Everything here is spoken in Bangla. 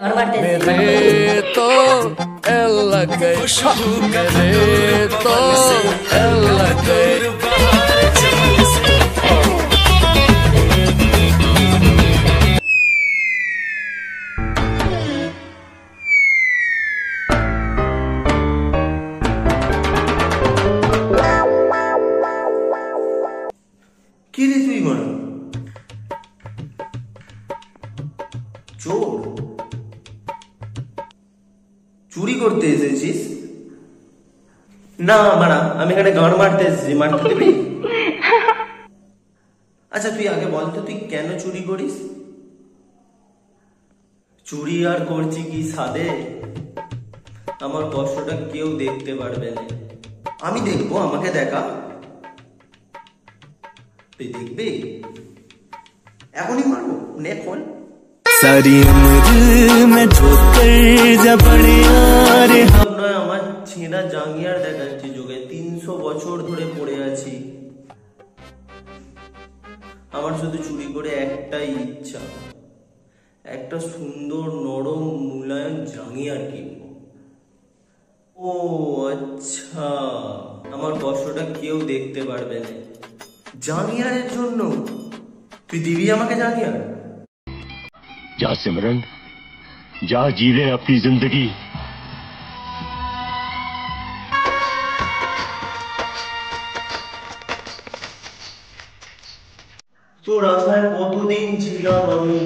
मेरे तो एल लग गई, मेरे तो एल लग गई। কি রে তুই বল চোর চুরি করতে এসেছিস? না মারা, আমি এখানে গান মারতে এসেছি, মারতে দিবি? আচ্ছা তুই আগে বল তো, তুই কেন চুরি করিস? চুরি আর করছি কি সাদে? আমার কষ্টটা কেউ দেখতে পারবে না, আমি দেখবো, আমাকে দেখা। তুই দেখবি? এখনই মারবো, নে ফোন। सारी उम्र में ठोकर जब बड़े यारे নয় আমার ছেঁড়া জাঙ্গিয়ার দেখাচ্ছি যোগে, 300 বছর ধরে পড়ে আছি। আমার শুধু চুরি করে একটাই ইচ্ছা, একটা সুন্দর নরম মুলায়ম জাঙ্গিয়ার কিনবো। ও আচ্ছা, আমার কষ্টটা কেউ দেখতে পারবে না, জাঙ্গিয়ারের জন্য তুই দিবি আমাকে জাঙ্গিয়ার? जा सिमरन, जा जी ले अपनी जिंदगी। তোর আশায় কতদিন ছিলাম আমি,